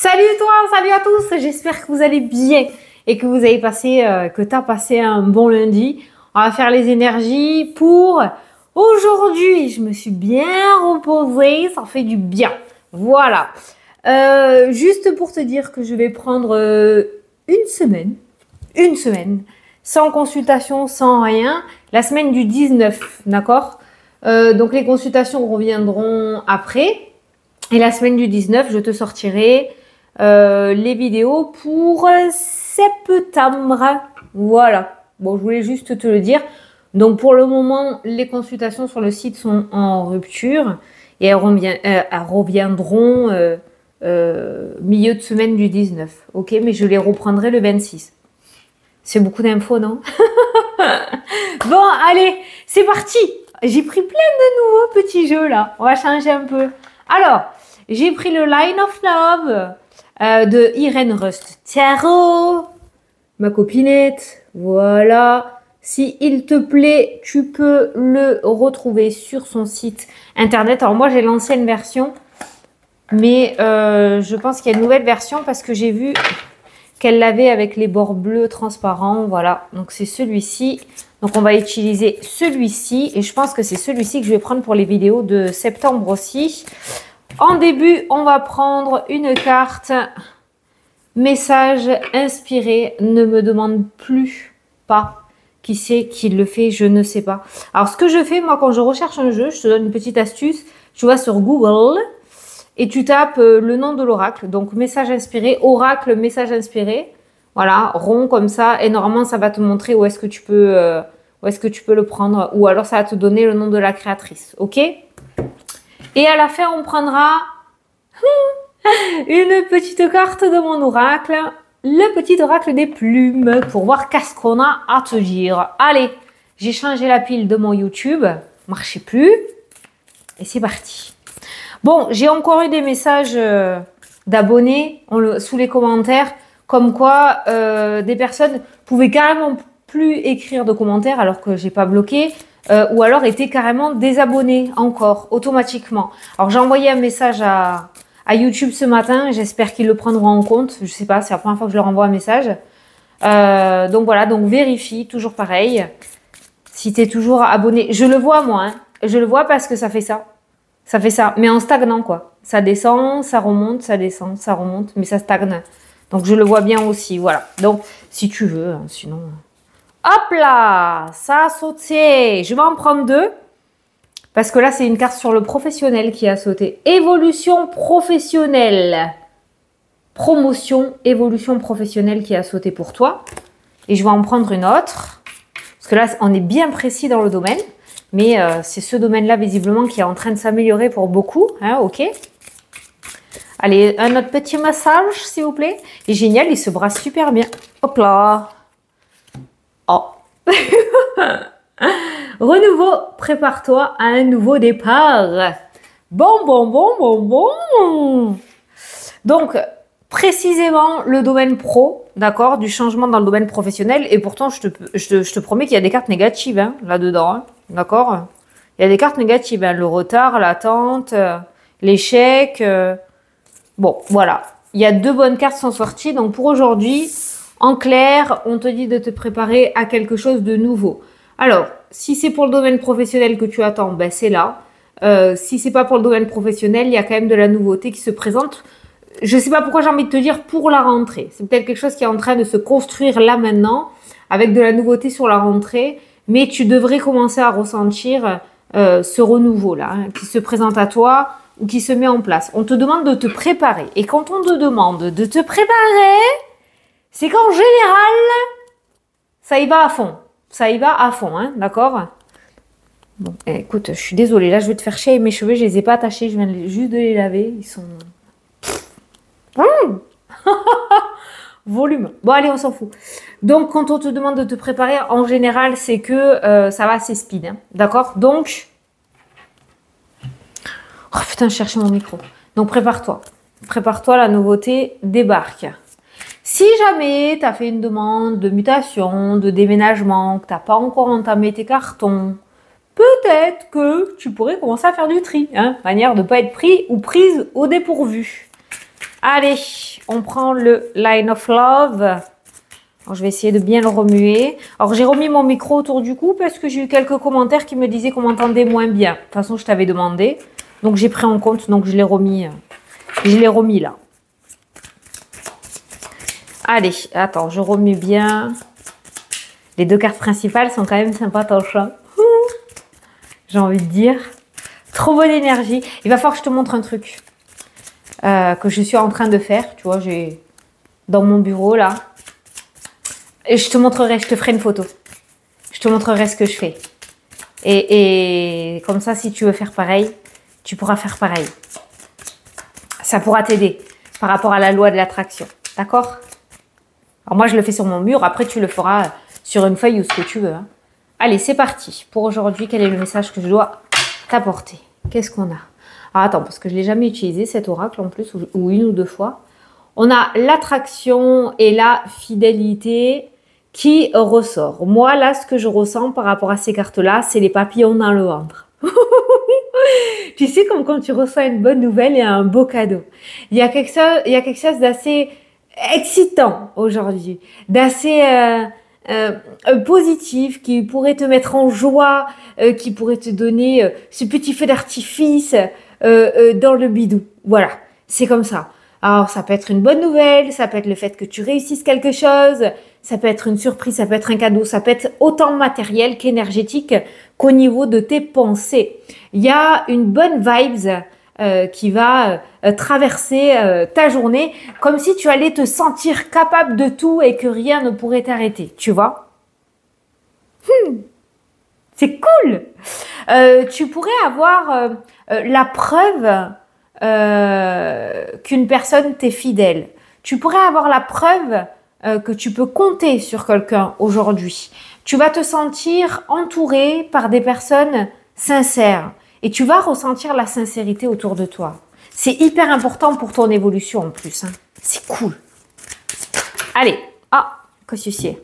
Salut toi, salut à tous, j'espère que vous allez bien et que vous avez passé, que tu as passé un bon lundi. On va faire les énergies pour aujourd'hui. Je me suis bien reposée, ça fait du bien. Voilà. Juste pour te dire que je vais prendre une semaine, sans consultation, sans rien, la semaine du 19, d'accord? Donc les consultations reviendront après. Et la semaine du 19, je te sortirai les vidéos pour septembre. Voilà. Bon, je voulais juste te le dire. Donc, pour le moment, les consultations sur le site sont en rupture et elles reviendront milieu de semaine du 19. Ok, mais je les reprendrai le 26. C'est beaucoup d'infos, non? Bon, allez, c'est parti. J'ai pris plein de nouveaux petits jeux là. On va changer un peu. Alors, j'ai pris le Line of Love de Irene Rust Tarot, ma copinette. Voilà. Si il te plaît, tu peux le retrouver sur son site internet. Alors moi, j'ai l'ancienne version, mais je pense qu'il y a une nouvelle version parce que j'ai vu qu'elle l'avait avec les bords bleus transparents. Voilà. Donc c'est celui-ci. Donc on va utiliser celui-ci et je pense que c'est celui-ci que je vais prendre pour les vidéos de septembre aussi. En début, on va prendre une carte message inspiré. Ne me demande plus pas qui c'est qui le fait, je ne sais pas. Alors ce que je fais, moi quand je recherche un jeu, je te donne une petite astuce. Tu vas sur Google et tu tapes le nom de l'oracle. Donc message inspiré, oracle, message inspiré. Voilà, rond comme ça. Et normalement, ça va te montrer où est-ce que tu peux le prendre. Ou alors, ça va te donner le nom de la créatrice. OK? Et à la fin, on prendra une petite carte de mon oracle. Le petit oracle des plumes. Pour voir qu'est-ce qu'on a à te dire. Allez, j'ai changé la pile de mon YouTube. Marchez plus. Et c'est parti. Bon, j'ai encore eu des messages d'abonnés sous les commentaires. Comme quoi, des personnes pouvaient carrément plus écrire de commentaires alors que j'ai pas bloqué, ou alors étaient carrément désabonnés encore, automatiquement. Alors j'ai envoyé un message à YouTube ce matin, j'espère qu'ils le prendront en compte. Je sais pas, c'est la première fois que je leur envoie un message. Donc voilà, donc vérifie, toujours pareil. Si tu es toujours abonné, je le vois moi, hein. Je le vois parce que ça fait ça. Ça fait ça, mais en stagnant quoi. Ça descend, ça remonte, ça descend, ça remonte, mais ça stagne. Donc, je le vois bien aussi, voilà. Donc, si tu veux, hein, sinon... Hop là, ça a sauté. Je vais en prendre deux. Parce que là, c'est une carte sur le professionnel qui a sauté. Évolution professionnelle. Promotion, évolution professionnelle qui a sauté pour toi. Et je vais en prendre une autre. Parce que là, on est bien précis dans le domaine. Mais c'est ce domaine-là, visiblement, qui est en train de s'améliorer pour beaucoup. Hein, ok. Allez, un autre petit massage, s'il vous plaît. Et génial, il se brasse super bien. Hop là. Oh. Renouveau, prépare-toi à un nouveau départ. Bon. Donc, précisément, le domaine pro, d'accord, du changement dans le domaine professionnel. Et pourtant, je te promets qu'il y a des cartes négatives hein, là-dedans. Hein, d'accord? Il y a des cartes négatives. Hein, le retard, l'attente, l'échec... Bon, voilà. Il y a deux bonnes cartes qui sont sorties. Donc, pour aujourd'hui, en clair, on te dit de te préparer à quelque chose de nouveau. Alors, si c'est pour le domaine professionnel que tu attends, ben c'est là. Si c'est pas pour le domaine professionnel, il y a quand même de la nouveauté qui se présente. Je sais pas pourquoi j'ai envie de te dire pour la rentrée. C'est peut-être quelque chose qui est en train de se construire là maintenant, avec de la nouveauté sur la rentrée. Mais tu devrais commencer à ressentir ce renouveau-là, hein, qui se présente à toi ou qui se met en place. On te demande de te préparer. Et quand on te demande de te préparer, c'est qu'en général, ça y va à fond. Ça y va à fond, hein, d'accord? Bon, écoute, je suis désolée. Là, je vais te faire chier avec mes cheveux. Je les ai pas attachés. Je viens juste de les laver. Ils sont... Volume. Bon, allez, on s'en fout. Donc, quand on te demande de te préparer, en général, c'est que ça va assez speed, hein, d'accord? Donc... Oh putain, je cherchais mon micro. Donc, prépare-toi. Prépare-toi, la nouveauté débarque. Si jamais tu as fait une demande de mutation, de déménagement, que tu n'as pas encore entamé tes cartons, peut-être que tu pourrais commencer à faire du tri. Hein, manière de ne pas être pris ou prise au dépourvu. Allez, on prend le Line of Love. Alors, je vais essayer de bien le remuer. Alors, j'ai remis mon micro autour du cou parce que j'ai eu quelques commentaires qui me disaient qu'on m'entendait moins bien. De toute façon, je t'avais demandé. Donc, j'ai pris en compte. Donc, je l'ai remis là. Allez, attends, je remue bien. Les deux cartes principales sont quand même sympatoches. Hein. J'ai envie de dire. Trop bonne énergie. Il va falloir que je te montre un truc que je suis en train de faire. Tu vois, j'ai dans mon bureau là. Et je te montrerai, je te ferai une photo. Je te montrerai ce que je fais. Et comme ça, si tu veux faire pareil, tu pourras faire pareil. Ça pourra t'aider par rapport à la loi de l'attraction. D'accord? Alors moi, je le fais sur mon mur. Après, tu le feras sur une feuille ou ce que tu veux. Hein. Allez, c'est parti. Pour aujourd'hui, quel est le message que je dois t'apporter? Qu'est-ce qu'on a? Alors attends, parce que je ne l'ai jamais utilisé, cet oracle en plus, ou une ou deux fois. On a l'attraction et la fidélité qui ressort. Moi, là, ce que je ressens par rapport à ces cartes-là, c'est les papillons dans le ventre. Tu sais, comme quand tu reçois une bonne nouvelle et un beau cadeau. Il y a quelque chose d'assez excitant aujourd'hui, d'assez positif, qui pourrait te mettre en joie, qui pourrait te donner ce petit feu d'artifice dans le bidou. Voilà, c'est comme ça. Alors, ça peut être une bonne nouvelle, ça peut être le fait que tu réussisses quelque chose, ça peut être une surprise, ça peut être un cadeau, ça peut être autant matériel qu'énergétique qu'au niveau de tes pensées. Il y a une bonne vibes qui va traverser ta journée comme si tu allais te sentir capable de tout et que rien ne pourrait t'arrêter, tu vois? C'est cool! Tu pourrais avoir la preuve qu'une personne t'est fidèle. Tu pourrais avoir la preuve que tu peux compter sur quelqu'un aujourd'hui. Tu vas te sentir entouré par des personnes sincères et tu vas ressentir la sincérité autour de toi. C'est hyper important pour ton évolution en plus. Hein. C'est cool. Allez, qu'est-ce que c'est?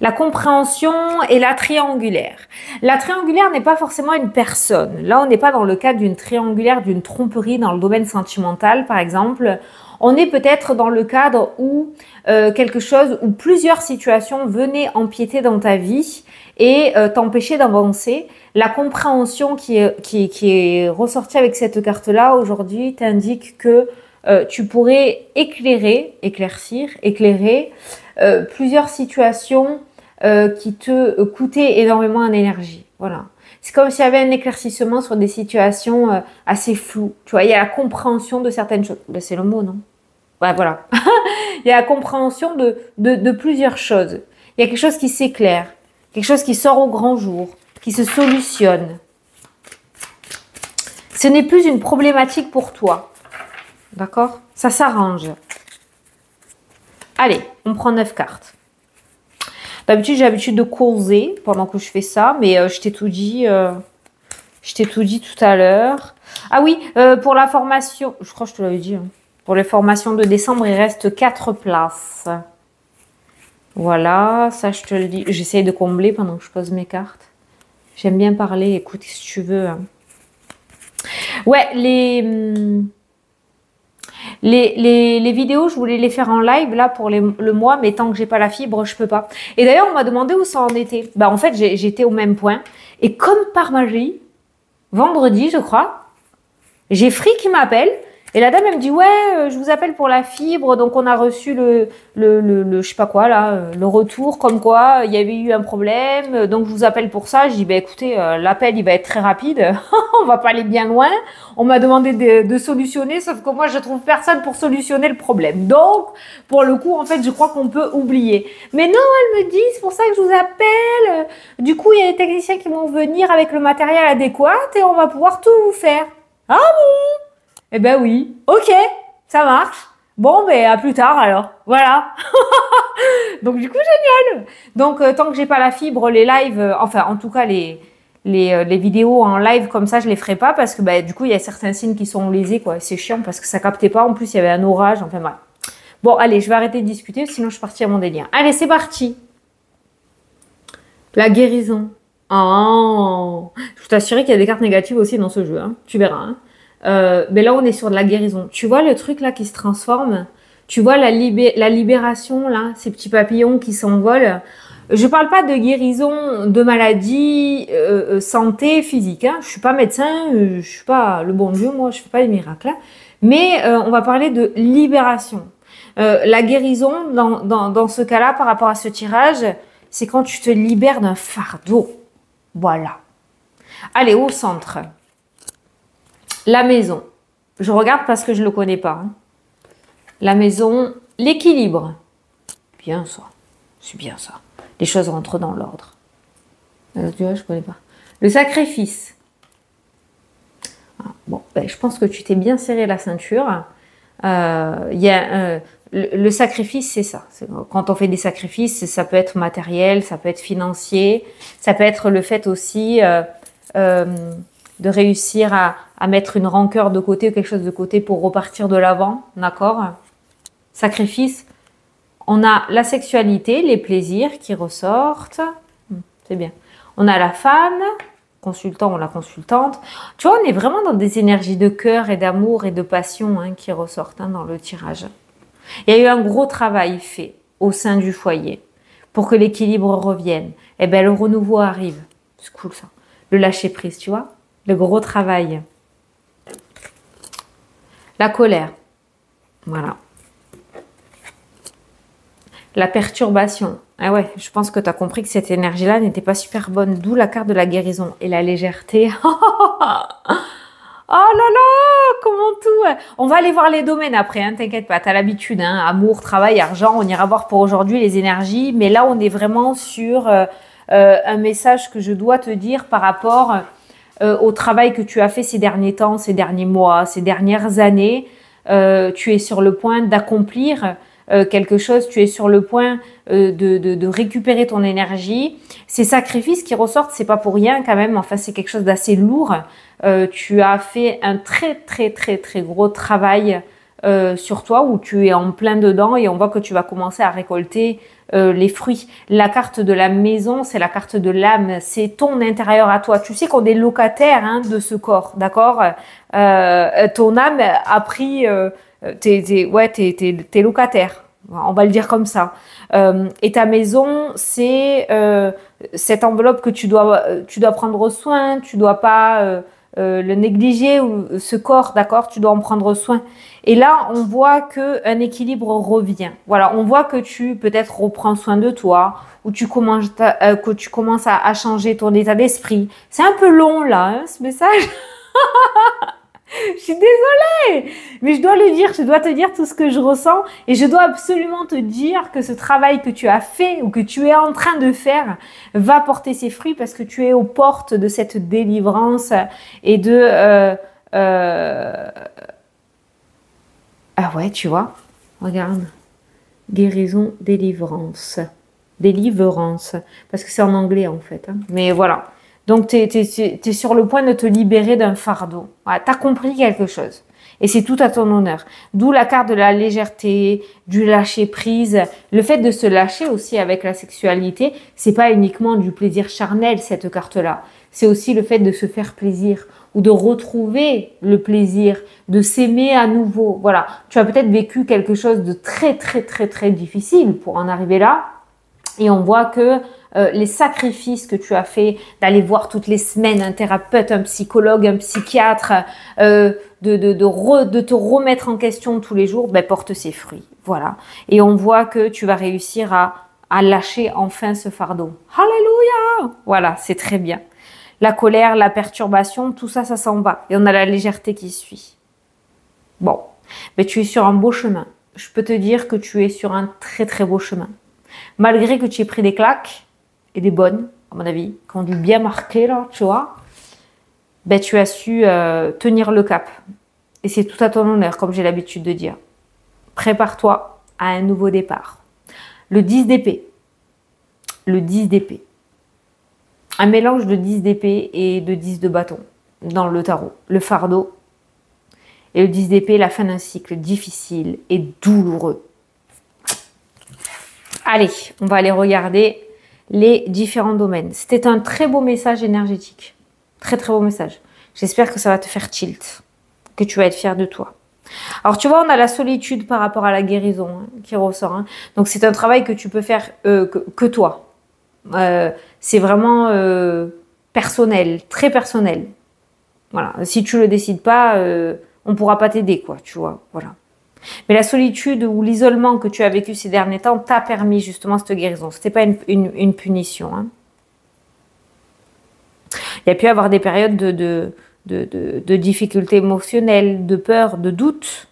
La compréhension et la triangulaire. La triangulaire n'est pas forcément une personne. Là, on n'est pas dans le cadre d'une triangulaire, d'une tromperie dans le domaine sentimental, par exemple. On est peut-être dans le cadre où quelque chose, où plusieurs situations venaient empiéter dans ta vie et t'empêcher d'avancer. La compréhension qui est ressortie avec cette carte-là aujourd'hui t'indique que tu pourrais éclairer plusieurs situations qui te coûtaient énormément en énergie. Voilà. C'est comme s'il y avait un éclaircissement sur des situations assez floues. Tu vois, il y a la compréhension de certaines choses. Ben, c'est le mot, non? Ouais, voilà. Il y a la compréhension de plusieurs choses. Il y a quelque chose qui s'éclaire, quelque chose qui sort au grand jour, qui se solutionne. Ce n'est plus une problématique pour toi. D'accord? Ça s'arrange. Allez, on prend 9 cartes. D'habitude, j'ai l'habitude de causer pendant que je fais ça, mais je t'ai tout dit. Je t'ai tout dit tout à l'heure. Ah oui, pour la formation, je crois que je te l'avais dit. Hein. Pour les formations de décembre, il reste 4 places. Voilà, ça je te le dis. J'essaye de combler pendant que je pose mes cartes. J'aime bien parler, écoute si tu veux. Hein. Ouais, les vidéos, je voulais les faire en live là pour le mois, mais tant que j'ai pas la fibre, je peux pas. Et d'ailleurs, on m'a demandé où ça en était. Bah en fait, j'étais au même point. Et comme par magie, vendredi, je crois, j'ai Free qui m'appelle. Et la dame, elle me dit, ouais, je vous appelle pour la fibre. Donc, on a reçu le je sais pas quoi, là, le retour, comme quoi, il y avait eu un problème. Donc, je vous appelle pour ça. Je dis, bah, écoutez, l'appel, il va être très rapide. On va pas aller bien loin. On m'a demandé de solutionner, sauf que moi, je trouve personne pour solutionner le problème. Donc, pour le coup, en fait, je crois qu'on peut oublier. Mais non, elle me dit, c'est pour ça que je vous appelle. Du coup, il y a des techniciens qui vont venir avec le matériel adéquat et on va pouvoir tout vous faire. Ah bon? Eh ben oui, ok, ça marche. Bon, ben à plus tard alors. Voilà. Donc du coup, génial. Donc tant que j'ai pas la fibre, les lives, enfin en tout cas les vidéos en live comme ça, je les ferai pas parce que ben, du coup, il y a certains signes qui sont lésés, quoi. C'est chiant parce que ça captait pas. En plus, il y avait un orage. Enfin bref. Bon, allez, je vais arrêter de discuter, sinon je suis partie à mon délire. Allez, c'est parti. La guérison. Oh, je peux t'assurer qu'il y a des cartes négatives aussi dans ce jeu. Hein. Tu verras. Hein. Mais là, on est sur de la guérison. Tu vois le truc là qui se transforme? Tu vois la libération, là, ces petits papillons qui s'envolent. Je parle pas de guérison de maladies, santé physique. Hein. Je suis pas médecin, je suis pas le bon Dieu, moi, je fais pas les miracles. Hein. Mais on va parler de libération. La guérison, dans ce cas-là, par rapport à ce tirage, c'est quand tu te libères d'un fardeau. Voilà. Allez, au centre. La maison. Je regarde parce que je ne le connais pas. Hein. La maison, l'équilibre. Bien ça. C'est bien ça. Les choses rentrent dans l'ordre. Tu vois, je ne connais pas. Le sacrifice. Ah, bon, ben, je pense que tu t'es bien serré la ceinture. Le sacrifice, c'est ça. Quand on fait des sacrifices, ça peut être matériel, ça peut être financier, ça peut être le fait aussi de réussir à mettre une rancœur de côté ou quelque chose de côté pour repartir de l'avant, d'accord? Sacrifice, on a la sexualité, les plaisirs qui ressortent, c'est bien. On a la femme, consultant ou la consultante. Tu vois, on est vraiment dans des énergies de cœur et d'amour et de passion hein, qui ressortent hein, dans le tirage. Il y a eu un gros travail fait au sein du foyer pour que l'équilibre revienne. Et bien, le renouveau arrive. C'est cool ça. Le lâcher prise, tu vois? Le gros travail. La colère. Voilà. La perturbation. Ah ouais, je pense que tu as compris que cette énergie-là n'était pas super bonne. D'où la carte de la guérison. Et la légèreté. Oh là là, comment tout... On va aller voir les domaines après, hein, t'inquiète pas, t'as l'habitude, hein, amour, travail, argent, on ira voir pour aujourd'hui les énergies. Mais là, on est vraiment sur un message que je dois te dire par rapport au travail que tu as fait ces derniers temps, ces derniers mois, ces dernières années. Tu es sur le point d'accomplir quelque chose, tu es sur le point de récupérer ton énergie. Ces sacrifices qui ressortent, c'est pas pour rien quand même, enfin c'est quelque chose d'assez lourd. Tu as fait un très gros travail sur toi où tu es en plein dedans et on voit que tu vas commencer à récolter les fruits. La carte de la maison, c'est la carte de l'âme, c'est ton intérieur à toi. Tu sais qu'on est locataire hein, de ce corps, d'accord? Ton âme a pris... t'es locataire. On va le dire comme ça. Et ta maison, c'est cette enveloppe que tu dois prendre soin. Tu dois pas le négliger ou ce corps, d'accord? Tu dois en prendre soin. Et là, on voit que un équilibre revient. Voilà, on voit que tu peut-être reprends soin de toi ou tu commences à changer ton état d'esprit. C'est un peu long là, hein, ce message. Je suis désolée, mais je dois le dire, je dois te dire tout ce que je ressens et je dois absolument te dire que ce travail que tu as fait ou que tu es en train de faire va porter ses fruits parce que tu es aux portes de cette délivrance et de... Ah ouais, tu vois, regarde, guérison, délivrance, délivrance, parce que c'est en anglais en fait, hein. Mais voilà. Donc, tu es sur le point de te libérer d'un fardeau. Voilà, tu as compris quelque chose. Et c'est tout à ton honneur. D'où la carte de la légèreté, du lâcher prise. Le fait de se lâcher aussi avec la sexualité, c'est pas uniquement du plaisir charnel, cette carte-là. C'est aussi le fait de se faire plaisir ou de retrouver le plaisir, de s'aimer à nouveau. Voilà. Tu as peut-être vécu quelque chose de très difficile pour en arriver là. Et on voit que les sacrifices que tu as fait, d'aller voir toutes les semaines un thérapeute, un psychologue, un psychiatre, de te remettre en question tous les jours, ben, porte ses fruits. Voilà. Et on voit que tu vas réussir à lâcher enfin ce fardeau. Alléluia! Voilà, c'est très bien. La colère, la perturbation, tout ça, ça s'en va. Et on a la légèreté qui suit. Bon, mais tu es sur un beau chemin. Je peux te dire que tu es sur un très beau chemin. Malgré que tu aies pris des claques, et des bonnes, à mon avis, qui ont dû bien marquer, là, tu vois, ben, tu as su tenir le cap. Et c'est tout à ton honneur, comme j'ai l'habitude de dire. Prépare-toi à un nouveau départ. Le 10 d'épée. Le 10 d'épée. Un mélange de 10 d'épée et de 10 de bâton dans le tarot. Le fardeau. Et le 10 d'épée, la fin d'un cycle difficile et douloureux. Allez, on va aller regarder les différents domaines. C'était un très beau message énergétique. Très beau message. J'espère que ça va te faire tilt. Que tu vas être fier de toi. Alors, tu vois, on a la solitude par rapport à la guérison hein, qui ressort. Hein. Donc, c'est un travail que tu peux faire que toi. C'est vraiment personnel, très personnel. Voilà. Si tu le décides pas, on pourra pas t'aider, quoi, tu vois. Voilà. Mais la solitude ou l'isolement que tu as vécu ces derniers temps t'a permis justement cette guérison. C'était pas une punition. Hein. Il y a pu y avoir des périodes de difficultés émotionnelles, de peur, de doute.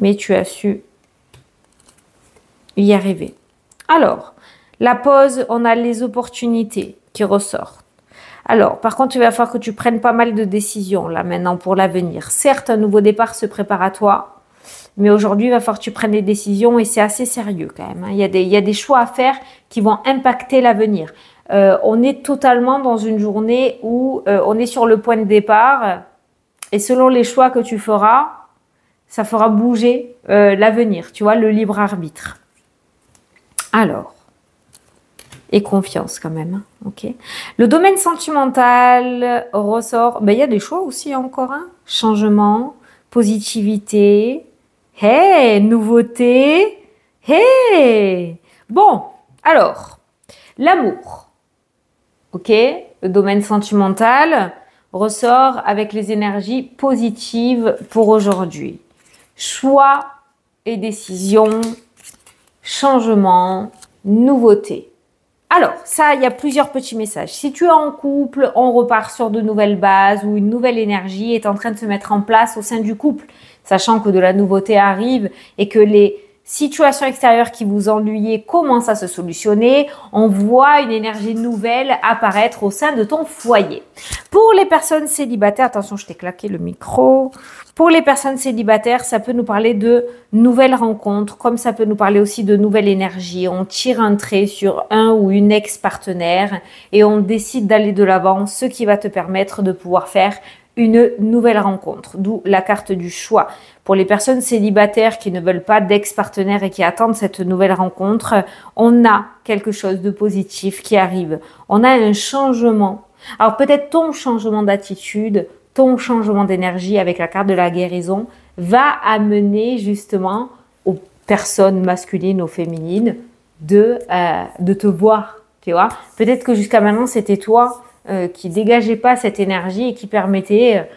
Mais tu as su y arriver. Alors, la pause, on a les opportunités qui ressortent. Alors, par contre, il va falloir que tu prennes pas mal de décisions là maintenant pour l'avenir. Certes, un nouveau départ se prépare à toi, mais aujourd'hui, il va falloir que tu prennes des décisions et c'est assez sérieux quand même. Hein. Il y a des choix à faire qui vont impacter l'avenir. On est totalement dans une journée où on est sur le point de départ et selon les choix que tu feras, ça fera bouger l'avenir, tu vois, le libre arbitre. Alors, et confiance quand même, hein, ok. Le domaine sentimental ressort, ben, il y a des choix aussi encore, hein. Changement, positivité, hey, nouveauté, hey. Bon, alors, l'amour, ok. Le domaine sentimental ressort avec les énergies positives pour aujourd'hui. Choix et décision, changement, nouveauté. Alors, ça, il y a plusieurs petits messages. Si tu es en couple, on repart sur de nouvelles bases ou une nouvelle énergie est en train de se mettre en place au sein du couple, sachant que de la nouveauté arrive et que les situations extérieures qui vous ennuyaient commencent à se solutionner, on voit une énergie nouvelle apparaître au sein de ton foyer. Pour les personnes célibataires, attention, je t'ai claqué le micro. Pour les personnes célibataires, ça peut nous parler de nouvelles rencontres, comme ça peut nous parler aussi de nouvelles énergies. On tire un trait sur un ou une ex-partenaire et on décide d'aller de l'avant, ce qui va te permettre de pouvoir faire une nouvelle rencontre, d'où la carte du choix. Pour les personnes célibataires qui ne veulent pas d'ex-partenaire et qui attendent cette nouvelle rencontre, on a quelque chose de positif qui arrive. On a un changement. Alors peut-être ton changement d'attitude, ton changement d'énergie avec la carte de la guérison va amener justement aux personnes masculines, aux féminines de te voir, tu vois. Peut-être que jusqu'à maintenant c'était toi qui dégageait pas cette énergie et qui permettait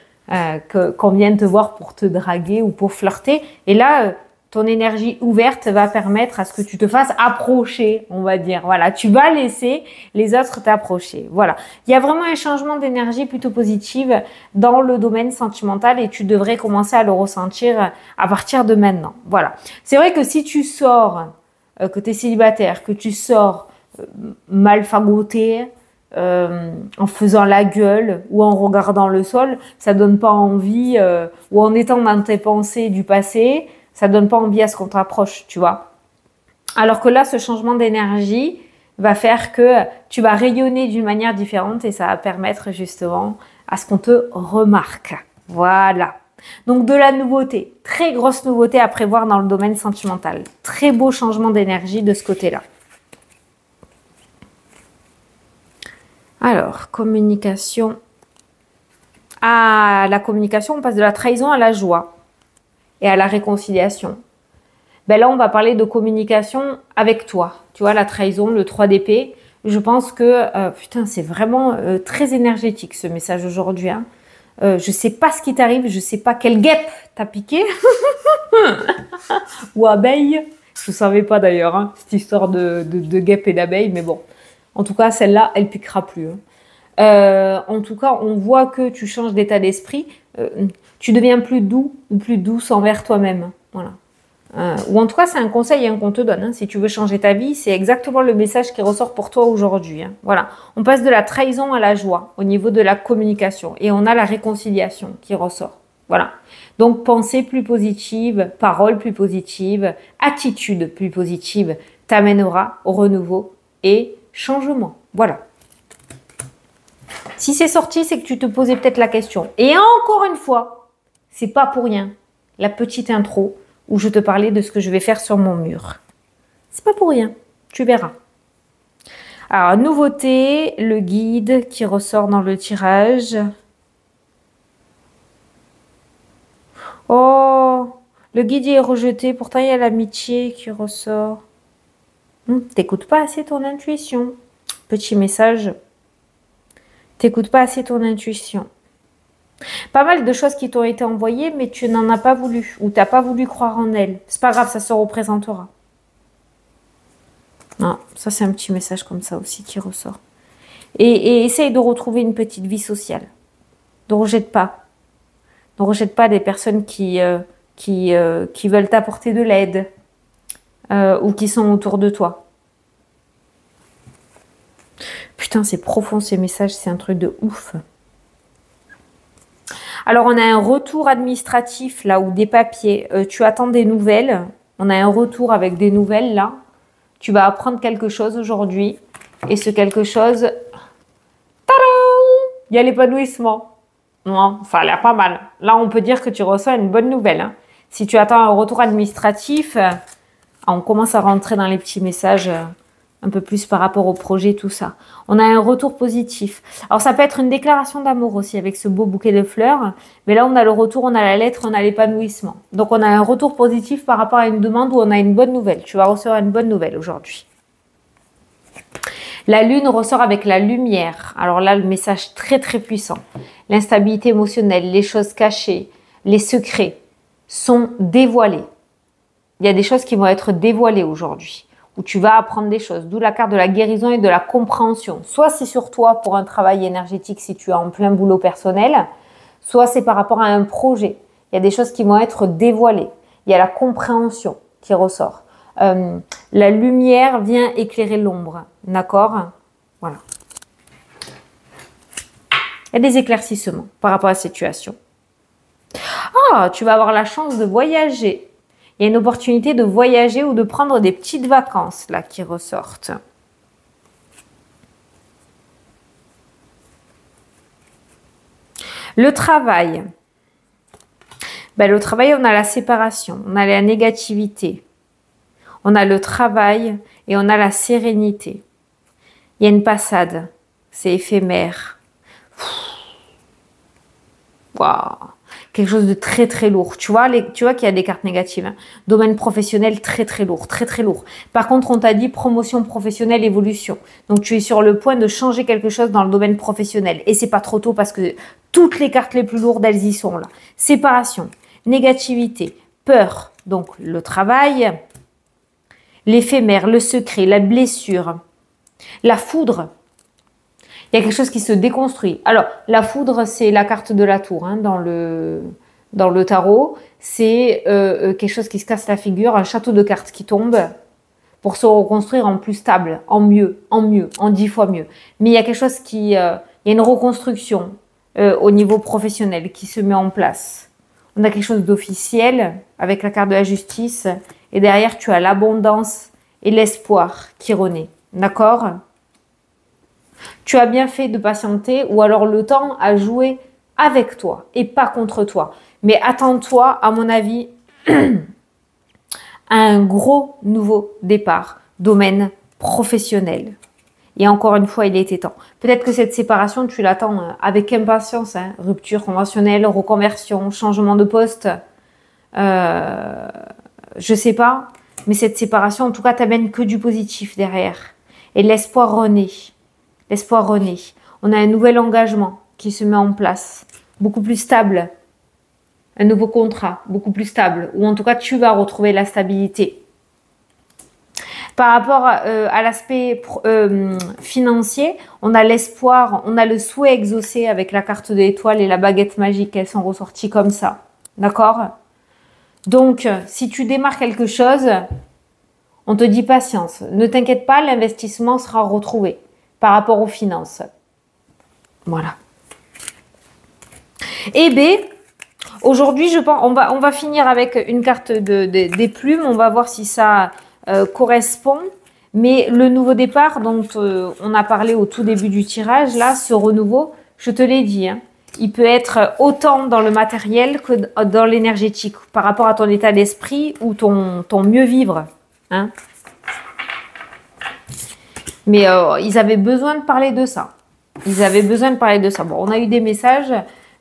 qu'on vienne te voir pour te draguer ou pour flirter. Et là, ton énergie ouverte va permettre à ce que tu te fasses approcher, on va dire. Voilà, tu vas laisser les autres t'approcher. Voilà. Il y a vraiment un changement d'énergie plutôt positive dans le domaine sentimental et tu devrais commencer à le ressentir à partir de maintenant. Voilà. C'est vrai que si tu sors, que tu es célibataire, que tu sors mal fagoté, en faisant la gueule ou en regardant le sol, ça donne pas envie, ou en étant dans tes pensées du passé, ça donne pas envie à ce qu'on t'approche, tu vois. Alors que là, ce changement d'énergie va faire que tu vas rayonner d'une manière différente et ça va permettre justement à ce qu'on te remarque. Voilà. Donc de la nouveauté, très grosse nouveauté à prévoir dans le domaine sentimental. Très beau changement d'énergie de ce côté-là. Alors, communication. Ah, la communication, on passe de la trahison à la joie et à la réconciliation. Ben là, on va parler de communication avec toi. Tu vois, la trahison, le 3 d'épée. Je pense que, putain, c'est vraiment très énergétique ce message aujourd'hui. Hein. Je sais pas ce qui t'arrive, je sais pas quelle guêpe t'as piqué. Ou abeille. Je savais pas d'ailleurs, hein, cette histoire de guêpe et d'abeille, mais bon. En tout cas, celle-là, elle piquera plus. En tout cas, on voit que tu changes d'état d'esprit. Tu deviens plus doux ou plus douce envers toi-même. Voilà. Ou en tout cas, c'est un conseil qu'on te donne. Hein. Si tu veux changer ta vie, c'est exactement le message qui ressort pour toi aujourd'hui. Hein. Voilà. On passe de la trahison à la joie au niveau de la communication. Et on a la réconciliation qui ressort. Voilà. Donc, pensée plus positive, parole plus positive, attitude plus positive t'amènera au renouveau et changement. Voilà. Si c'est sorti, c'est que tu te posais peut-être la question. Et encore une fois, c'est pas pour rien. La petite intro où je te parlais de ce que je vais faire sur mon mur. C'est pas pour rien. Tu verras. Alors, nouveauté, le guide qui ressort dans le tirage. Oh, le guide est rejeté, pourtant il y a l'amitié qui ressort. T'écoutes pas assez ton intuition. Petit message. T'écoutes pas assez ton intuition. Pas mal de choses qui t'ont été envoyées, mais tu n'en as pas voulu. Ou t'as pas voulu croire en elles. C'est pas grave, ça se représentera. Non, ça c'est un petit message comme ça aussi qui ressort. Et essaye de retrouver une petite vie sociale. Ne rejette pas. Ne rejette pas des personnes qui veulent t'apporter de l'aide ou qui sont autour de toi. Putain, c'est profond ces messages, c'est un truc de ouf. Alors, on a un retour administratif là ou des papiers. Tu attends des nouvelles. On a un retour avec des nouvelles là. Tu vas apprendre quelque chose aujourd'hui. Et ce quelque chose, tadam, il y a l'épanouissement. Non, ça a l'air pas mal. Là, on peut dire que tu reçois une bonne nouvelle. Hein. Si tu attends un retour administratif, on commence à rentrer dans les petits messages un peu plus par rapport au projet, tout ça. On a un retour positif. Alors, ça peut être une déclaration d'amour aussi avec ce beau bouquet de fleurs. Mais là, on a le retour, on a la lettre, on a l'épanouissement. Donc, on a un retour positif par rapport à une demande où on a une bonne nouvelle. Tu vas recevoir une bonne nouvelle aujourd'hui. La lune ressort avec la lumière. Alors là, le message très, très puissant. L'instabilité émotionnelle, les choses cachées, les secrets sont dévoilés. Il y a des choses qui vont être dévoilées aujourd'hui, où tu vas apprendre des choses, d'où la carte de la guérison et de la compréhension. Soit c'est sur toi pour un travail énergétique si tu es en plein boulot personnel, soit c'est par rapport à un projet. Il y a des choses qui vont être dévoilées. Il y a la compréhension qui ressort. La lumière vient éclairer l'ombre, d'accord? Voilà. Il y a des éclaircissements par rapport à la situation. Ah, tu vas avoir la chance de voyager. Il y a une opportunité de voyager ou de prendre des petites vacances là qui ressortent. Le travail. Ben, le travail, on a la séparation, on a la négativité. On a le travail et on a la sérénité. Il y a une passade, c'est éphémère. Waouh, quelque chose de très très lourd. Tu vois qu'il y a des cartes négatives. Hein. Domaine professionnel très très lourd, très très lourd. Par contre, on t'a dit promotion professionnelle, évolution. Donc tu es sur le point de changer quelque chose dans le domaine professionnel. Et c'est pas trop tôt parce que toutes les cartes les plus lourdes, elles y sont là. Séparation, négativité, peur. Donc le travail, l'éphémère, le secret, la blessure, la foudre. Il y a quelque chose qui se déconstruit. Alors, la foudre, c'est la carte de la tour hein, dans le tarot. C'est quelque chose qui se casse la figure, un château de cartes qui tombe pour se reconstruire en plus stable, en mieux, en 10 fois mieux. Mais il y a quelque chose il y a une reconstruction au niveau professionnel qui se met en place. On a quelque chose d'officiel avec la carte de la justice. Et derrière, tu as l'abondance et l'espoir qui renaît. D'accord ? Tu as bien fait de patienter ou alors le temps a joué avec toi et pas contre toi. Mais attends-toi, à mon avis, à un gros nouveau départ, domaine professionnel. Et encore une fois, il était temps. Peut-être que cette séparation, tu l'attends avec impatience. Hein. Rupture conventionnelle, reconversion, changement de poste. Je sais pas. Mais cette séparation, en tout cas, t'amène que du positif derrière. Et l'espoir renaît. L'espoir renaît. On a un nouvel engagement qui se met en place. Beaucoup plus stable. Un nouveau contrat, beaucoup plus stable. Ou en tout cas, tu vas retrouver la stabilité. Par rapport à l'aspect financier, on a l'espoir, on a le souhait exaucé avec la carte de l'étoile et la baguette magique. Elles sont ressorties comme ça. D'accord ? Donc, si tu démarres quelque chose, on te dit patience. Ne t'inquiète pas, l'investissement sera retrouvé par rapport aux finances. Voilà. Et B, aujourd'hui, je pense, on va finir avec une carte des plumes. On va voir si ça correspond. Mais le nouveau départ dont on a parlé au tout début du tirage, là, ce renouveau, je te l'ai dit, hein, il peut être autant dans le matériel que dans l'énergétique, par rapport à ton état d'esprit ou ton mieux vivre. Hein. Mais ils avaient besoin de parler de ça. Ils avaient besoin de parler de ça. Bon, on a eu des messages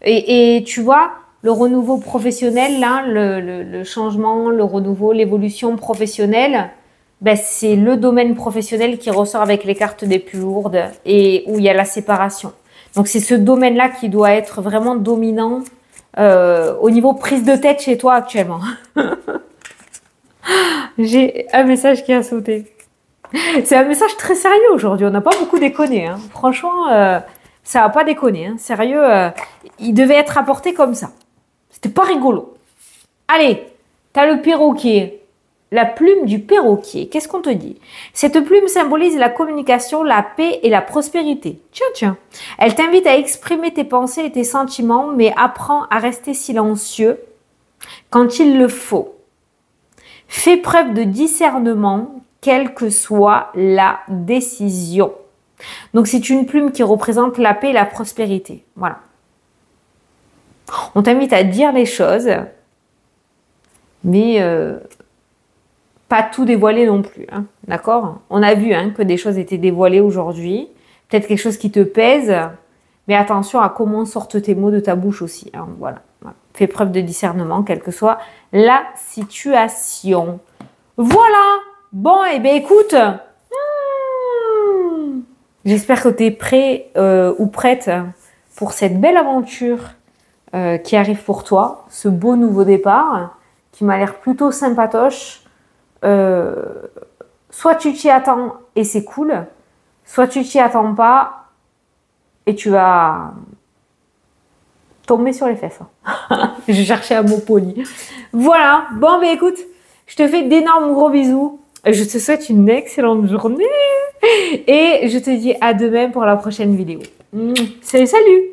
et tu vois, le renouveau professionnel, là, le changement, le renouveau, l'évolution professionnelle, ben, c'est le domaine professionnel qui ressort avec les cartes des plus lourdes et où il y a la séparation. Donc, c'est ce domaine-là qui doit être vraiment dominant au niveau prise de tête chez toi actuellement. J'ai un message qui a sauté. C'est un message très sérieux aujourd'hui. On n'a pas beaucoup déconné. Hein. Franchement, ça n'a pas déconné. Hein. Sérieux, il devait être apporté comme ça. C'était pas rigolo. Allez, t'as le perroquet. La plume du perroquet. Qu'est-ce qu'on te dit? Cette plume symbolise la communication, la paix et la prospérité. Tiens, tiens. Elle t'invite à exprimer tes pensées et tes sentiments, mais apprends à rester silencieux quand il le faut. Fais preuve de discernement, quelle que soit la décision. Donc, c'est une plume qui représente la paix et la prospérité. Voilà. On t'invite à dire les choses, mais pas tout dévoiler non plus. Hein, d'accord? On a vu que des choses étaient dévoilées aujourd'hui. Peut-être quelque chose qui te pèse, mais attention à comment sortent tes mots de ta bouche aussi. Hein, voilà. Fais preuve de discernement, quelle que soit la situation. Voilà. Bon, et bien écoute, j'espère que tu es prêt ou prête pour cette belle aventure qui arrive pour toi, ce beau nouveau départ qui m'a l'air plutôt sympatoche. Soit tu t'y attends et c'est cool, soit tu t'y attends pas et tu vas tomber sur les fesses. J'ai cherché un mot poli. Voilà, bon ben écoute, je te fais d'énormes gros bisous. Je te souhaite une excellente journée et je te dis à demain pour la prochaine vidéo. Salut, salut!